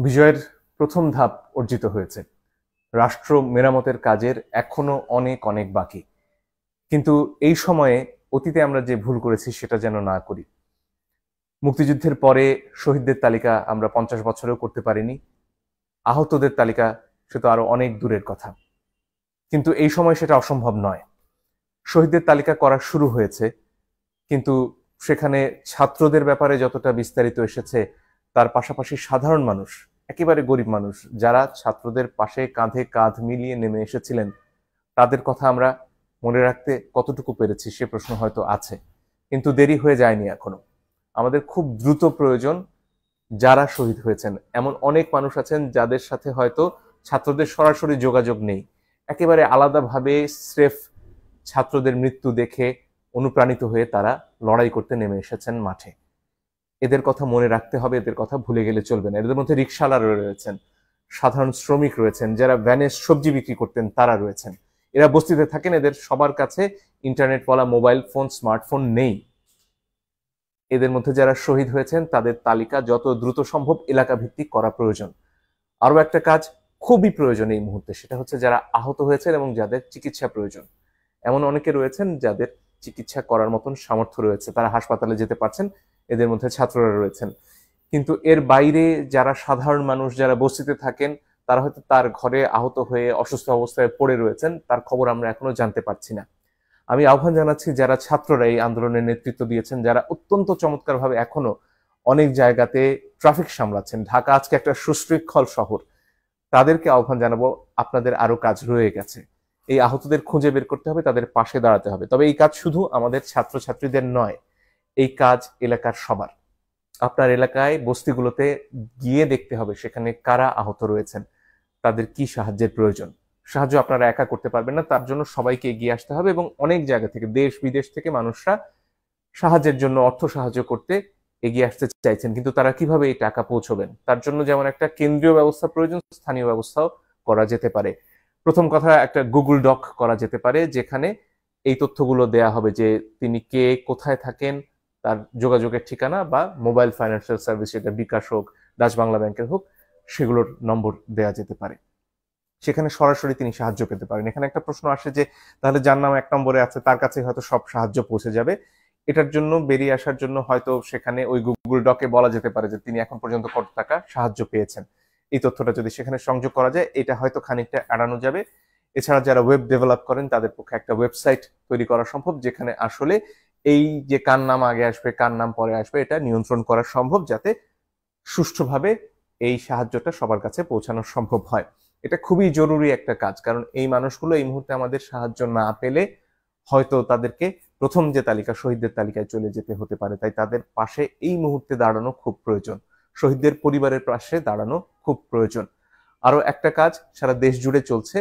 বিজয়ের প্রথম ধাপ অর্জিত হয়েছে। রাষ্ট্র মেরামতের কাজের এখনো অনেক অনেক বাকি। কিন্তু এই সময়ে অতীতে আমরা যে ভুল করেছি সেটা যেন না করি। মুক্তিযুদ্ধের পরে শহীদদের তালিকা আমরা 50 বছরেও করতে পারিনি। আহতদের তালিকা সে তো আরো অনেক দূরের কথা। কিন্তু এই সময় সেটা অসম্ভব নয়। শহীদদের তালিকা করা শুরু হয়েছে, কিন্তু সেখানে ছাত্রদের ব্যাপারে যতটা বিস্তারিত এসেছে, তার পাশাপাশি সাধারণ মানুষ, একেবারে গরিব মানুষ যারা ছাত্রদের পাশে কাঁধে কাঁধ মিলিয়ে নেমে এসেছিলেন, তাদের কথা আমরা মনে রাখতে কতটুকু পেরেছি সে প্রশ্ন হয়তো আছে। কিন্তু দেরি হয়ে যায়নি এখনো। আমাদের খুব দ্রুত প্রয়োজন যারা শহীদ হয়েছেন, এমন অনেক মানুষ আছেন যাদের সাথে হয়তো ছাত্রদের সরাসরি যোগাযোগ নেই, একেবারে আলাদাভাবে স্রেফ ছাত্রদের মৃত্যু দেখে অনুপ্রাণিত হয়ে তারা লড়াই করতে নেমে এসেছেন মাঠে। এদের কথা মনে রাখতে হবে, এদের কথা ভুলে গেলে চলবে না। এদের মধ্যে রিকশাওয়ালা রয়েছেন, সাধারণ শ্রমিক রয়েছেন, যারা ভ্যানে সবজি বিক্রি করতেন তারা রয়েছেন। এরা বস্তিতে থাকেন, এদের সবার কাছে ইন্টারনেট বলা মোবাইল ফোন, স্মার্টফোন নেই। এদের মধ্যে যারা শহীদ হয়েছেন তাদের তালিকা যত দ্রুত সম্ভব এলাকা ভিত্তিক করা প্রয়োজন। আরো একটা কাজ খুবই প্রয়োজন এই মুহূর্তে, সেটা হচ্ছে যারা আহত হয়েছেন এবং যাদের চিকিৎসা প্রয়োজন। এমন অনেকে রয়েছেন যাদের চিকিৎসা করার মতন সামর্থ্য রয়েছে, তারা হাসপাতালে যেতে পারছেন, এদের মধ্যে ছাত্ররা রয়েছেন। কিন্তু এর বাইরে যারা সাধারণ মানুষ, যারা বস্তিতে থাকেন, তারা হয়তো তার ঘরে আহত হয়ে অসুস্থ অবস্থায় পড়ে রয়েছেন, তার খবর আমরা এখনো জানতে পারছি না। আমি আহ্বান জানাচ্ছি যারা ছাত্ররা এই আন্দোলনের নেতৃত্ব দিয়েছেন, যারা অত্যন্ত চমৎকারভাবে এখনো অনেক জায়গাতে ট্রাফিক সামলাচ্ছেন, ঢাকা আজকে একটা সুশৃঙ্খল শহর, তাদেরকে আহ্বান জানাবো, আপনাদের আরো কাজ রয়ে গেছে। এই আহতদের খুঁজে বের করতে হবে, তাদের পাশে দাঁড়াতে হবে। তবে এই কাজ শুধু আমাদের ছাত্রছাত্রীদের নয়, এই কাজ এলাকার সবার। আপনার এলাকায় বস্তিগুলোতে গিয়ে দেখতে হবে সেখানে কারা আহত রয়েছেন, তাদের কি সাহায্যের প্রয়োজন। সাহায্য আপনারা একা করতে পারবেন না, তার জন্য সবাইকে এগিয়ে আসতে হবে এবং অনেক জায়গা থেকে, দেশ বিদেশ থেকে মানুষরা সাহায্যের জন্য, অর্থ সাহায্য করতে এগিয়ে আসতে চাইছেন। কিন্তু তারা কিভাবে এই টাকা পৌঁছবেন, তার জন্য যেমন একটা কেন্দ্রীয় ব্যবস্থা প্রয়োজন, স্থানীয় ব্যবস্থাও করা যেতে পারে। প্রথম কথা, একটা গুগল ডক করা যেতে পারে যেখানে এই তথ্যগুলো দেয়া হবে যে তিনি কে, কোথায় থাকেন, তার যোগাযোগের ঠিকানা বা মোবাইল ফাইন্যান্সিয়াল সার্ভিস, এটা বিকাশ হোক, ডাচ বাংলা ব্যাংকের হোক, সেগুলোর নম্বর দেয়া যেতে পারে। সেখানে সরাসরি তিনি সাহায্য পেতে পারেন। এখানে একটা প্রশ্ন আসে যে তাহলে যার নাম 1 নম্বরে আছে তার কাছে হয়তো সব সাহায্য পৌঁছে যাবে। এটার জন্য, বেরিয়ে আসার জন্য হয়তো সেখানে ওই গুগল ডকে বলা যেতে পারে যে তিনি এখন পর্যন্ত কত টাকা সাহায্য পেয়েছেন। এই তথ্যটা যদি সেখানে সংযোগ করা যায়, এটা হয়তো খানিকটা এড়ানো যাবে। এছাড়া যারা ওয়েব ডেভেলপ করেন তাদের পক্ষে একটা ওয়েবসাইট তৈরি করা সম্ভব, যেখানে আসলে এই যে কার নাম আগে আসবে, কার নাম পরে আসবে, এটা নিয়ন্ত্রণ করা সম্ভব, যাতে সুষ্ঠুভাবে এই সাহায্যটা সবার কাছে পৌঁছানো সম্ভব হয়। এটা খুবই জরুরি একটা কাজ, কারণ এই মানুষগুলো এই মুহূর্তে আমাদের সাহায্য না পেলে হয়তো তাদেরকে প্রথম যে তালিকা, শহীদদের তালিকায় চলে যেতে হতে পারে। তাই তাদের পাশে এই মুহূর্তে দাঁড়ানো খুব প্রয়োজন, শহীদদের পরিবারের পাশে দাঁড়ানো খুব প্রয়োজন। আরো একটা কাজ সারা দেশ জুড়ে চলছে,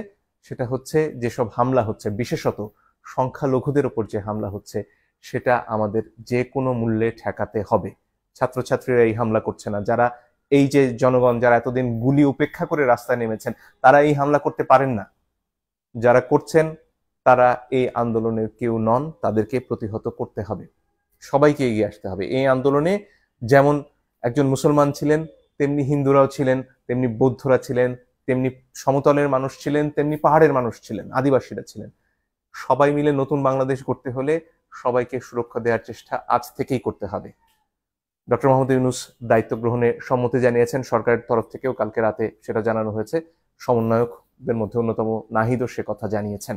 সেটা হচ্ছে যেসব হামলা হচ্ছে, বিশেষত সংখ্যালঘুদের ওপর যে হামলা হচ্ছে, সেটা আমাদের যে কোনো মূল্যে ঠেকাতে হবে। ছাত্রছাত্রীরা এই হামলা করছে না, যারা এই যে জনগণ যারা এতদিন গুলি উপেক্ষা করে রাস্তায় নেমেছেন, তারা এই হামলা করতে পারেন না। যারা করছেন তারা এই আন্দোলনের কেউ নন, তাদেরকে প্রতিহত করতে হবে, সবাইকে এগিয়ে আসতে হবে এই আন্দোলনে। যেমন একজন মুসলমান ছিলেন, তেমনি হিন্দুরাও ছিলেন, তেমনি বৌদ্ধরা ছিলেন, তেমনি সমতলের মানুষ ছিলেন, তেমনি পাহাড়ের মানুষ ছিলেন, আদিবাসীরা ছিলেন। সবাই মিলে নতুন বাংলাদেশ গড়তে হলে সবাইকে সুরক্ষা দেওয়ার চেষ্টা আজ থেকেই করতে হবে। ডক্টর মোহাম্মদ ইউনূস দায়িত্ব গ্রহণে সম্মতি জানিয়েছেন, সরকারের তরফ থেকেও কালকে রাতে সেটা জানানো হয়েছে। সমন্বয়কদের মধ্যে অন্যতম নাহিদও সে কথা জানিয়েছেন।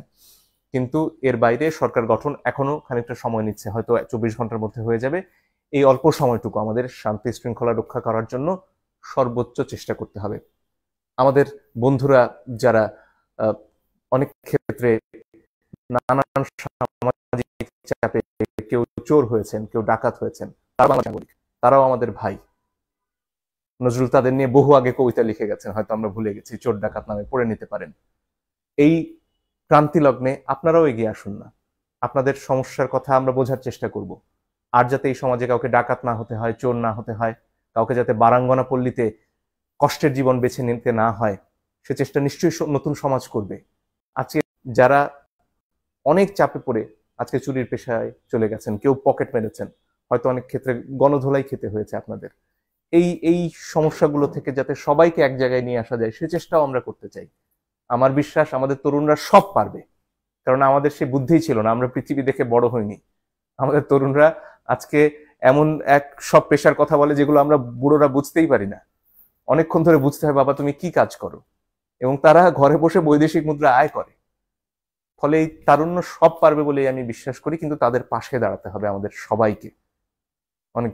কিন্তু এর বাইরে সরকার গঠন এখনো খানিকটা সময় নিচ্ছে, হয়তো 24 ঘন্টার মধ্যে হয়ে যাবে। এই অল্প সময়টুকু আমাদের শান্তি শৃঙ্খলা রক্ষা করার জন্য সর্বোচ্চ চেষ্টা করতে হবে। আমাদের বন্ধুরা যারা অনেক ক্ষেত্রে নানান সামাজিক চাপে কেউ চোর হয়েছেন, কেউ ডাকাত হয়েছেন, তারাও আমাদের ভাই। নজরুল তাদের নিয়ে বহু আগে কবিতা লিখে গেছেন, হয়তো আমরা ভুলে গেছি, চোর ডাকাত নামে পড়ে নিতে পারেন। এই ক্রান্তি লগ্নে আপনারাও এগিয়ে আসুন না, আপনাদের সমস্যার কথা আমরা বোঝার চেষ্টা করব। আর যাতে এই সমাজে কাউকে ডাকাত না হতে হয়, চোর না হতে হয়, কাউকে যাতে বারাঙ্গনা পল্লীতে কষ্টের জীবন বেছে নিতে না হয়, সে চেষ্টা নিশ্চয়ই নতুন সমাজ করবে। আজকে যারা অনেক চাপে পড়ে আজকে চুরির পেশায় চলে গেছেন, কেউ পকেট মেরেছেন, হয়তো অনেক ক্ষেত্রে গণধোলাই খেতে হয়েছে আপনাদের, এই সমস্যাগুলো থেকে যাতে সবাইকে এক জায়গায় নিয়ে আসা যায় সে চেষ্টাও আমরা করতে চাই। আমার বিশ্বাস আমাদের তরুণরা সব পারবে, কারণ আমাদের সে বুদ্ধিই ছিল না, আমরা পৃথিবী দেখে বড় হইনি। আমাদের তরুণরা আজকে এমন এক সব পেশার কথা বলে যেগুলো আমরা বুড়োরা বুঝতেই পারি না। অনেকক্ষণ ধরে বুঝতে হয় বাবা তুমি কি কাজ করো, এবং তারা ঘরে বসে বৈদেশিক মুদ্রা আয় করে। ফলে এই তারুণ্য সব পারবে বলেই আমি বিশ্বাস করি, কিন্তু তাদের পাশে দাঁড়াতে হবে আমাদের সবাইকে। অনেক